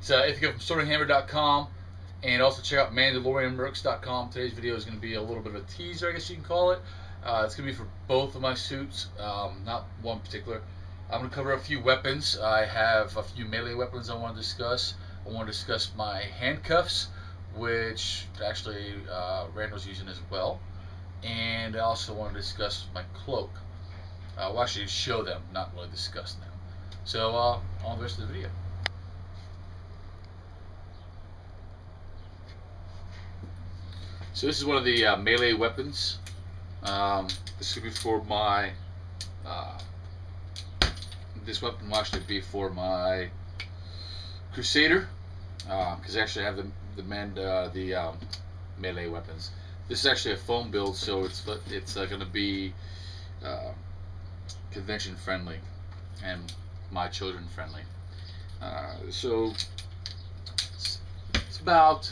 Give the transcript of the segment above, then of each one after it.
It's Ithicas from SwordandHammer.com, and also check out MandalorianMercs.com. Today's video is going to be a little bit of a teaser, I guess you can call it. It's going to be for both of my suits, not one particular. I'm going to cover a few weapons. I have a few melee weapons I want to discuss. I want to discuss my handcuffs, which actually Randall's using as well. And I also want to discuss my cloak. We'll actually show them, not really discuss them. So on the rest of the video. So this is one of the melee weapons. This will be for my. This weapon will actually be for my Crusader, because actually I have the melee weapons. This is actually a foam build, so it's going to be convention friendly and my children friendly. So it's about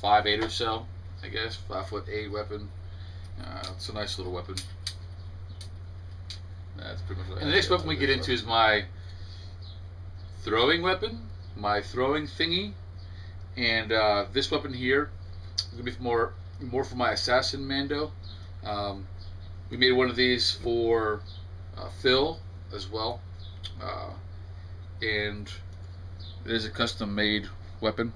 5'8" or so, I guess, 5'8" weapon. It's a nice little weapon. That's pretty much what. And the next weapon we get into is my throwing weapon, my throwing thingy, and this weapon here is gonna be more for my assassin Mando. We made one of these for Phil as well, and it is a custom-made weapon.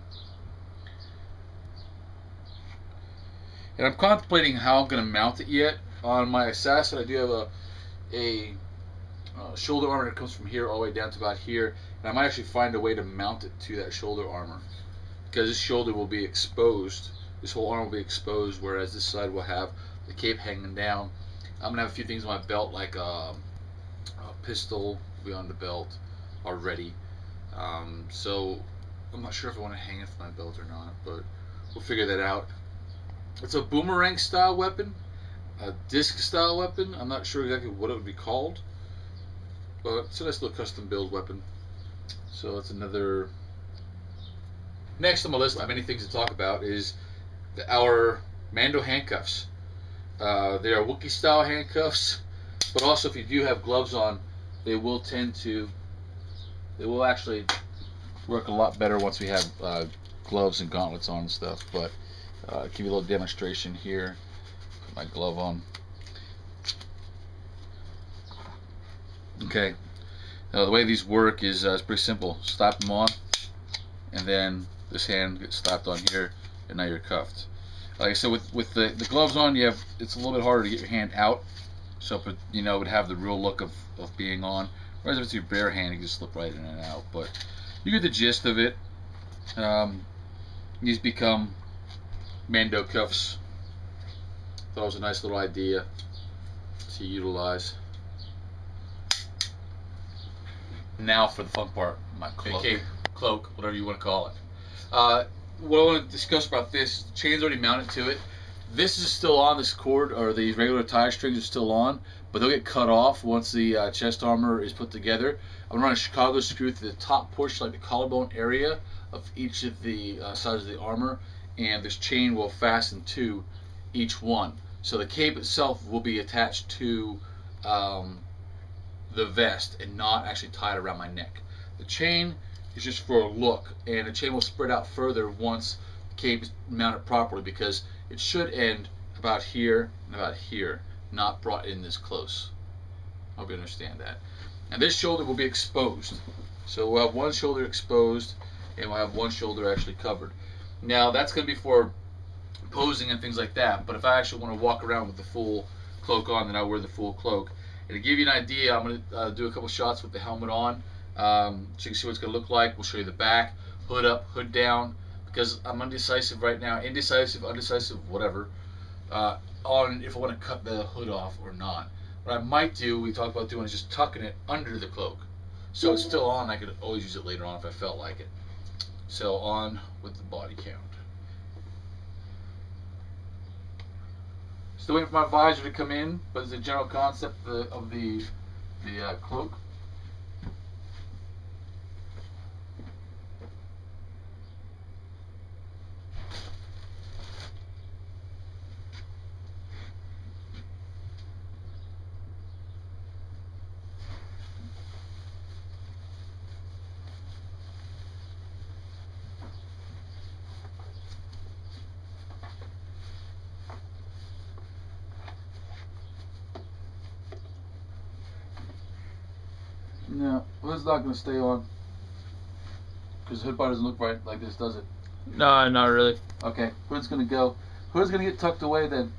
And I'm contemplating how I'm going to mount it yet. On my assassin, I do have a shoulder armor that comes from here all the way down to about here, and I might actually find a way to mount it to that shoulder armor, because this shoulder will be exposed. This whole arm will be exposed, whereas this side will have the cape hanging down. I'm gonna have a few things on my belt, like a pistol will be on the belt already. So I'm not sure if I want to hang it from my belt or not, but we'll figure that out. It's a boomerang style weapon, a disc style weapon. I'm not sure exactly what it would be called, but it's a nice little custom build weapon. So it's another. Next on my list of many things to talk about is our Mando handcuffs. They are Wookiee style handcuffs, but also if you do have gloves on, they will actually work a lot better once we have gloves and gauntlets on and stuff. But give you a little demonstration here. Put my glove on. Okay. Now the way these work is it's pretty simple. Slap them on, and then this hand gets slapped on here, and now you're cuffed. Like I said, with the gloves on, it's a little bit harder to get your hand out, so it would have the real look of being on. Whereas if it's your bare hand, you can just slip right in and out. But you get the gist of it. These become Mando cuffs. Thought it was a nice little idea to utilize. Now for the fun part, my cloak. Okay, cloak, whatever you want to call it. What I want to discuss about this, the chain's already mounted to it. This is still on, this cord, or these regular tie strings are still on, but they'll get cut off once the chest armor is put together. I'm going to run a Chicago screw through the top portion, like the collarbone area of each of the sides of the armor, and this chain will fasten to each one. So the cape itself will be attached to the vest and not actually tied around my neck. The chain is just for a look, and the chain will spread out further once the cape is mounted properly, because it should end about here and about here, not brought in this close. I hope you understand that. And this shoulder will be exposed. So we'll have one shoulder exposed, and we'll have one shoulder actually covered. Now that's going to be for posing and things like that, but if I actually want to walk around with the full cloak on, then I'll wear the full cloak. And to give you an idea, I'm going to do a couple shots with the helmet on, so you can see what it's going to look like. We'll show you the back, hood up, hood down, because I'm undecisive right now, indecisive, undecisive, whatever, on if I want to cut the hood off or not. What I might do, we talked about doing, is just tucking it under the cloak. So it's still on, I could always use it later on if I felt like it. So on with the body count. Still waiting for my visor to come in, but it's a general concept of the cloak. No, hood's not going to stay on. Because hood bar doesn't look right like this, does it? No, not really. Okay, hood's going to go. Hood's going to get tucked away then.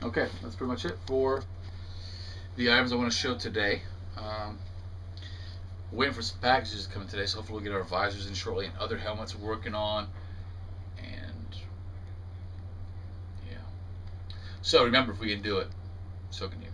Okay, that's pretty much it for the items I want to show today. Waiting for some packages to come in today, so hopefully we'll get our visors in shortly and other helmets we're working on. And yeah. So remember, if we can do it, so can you.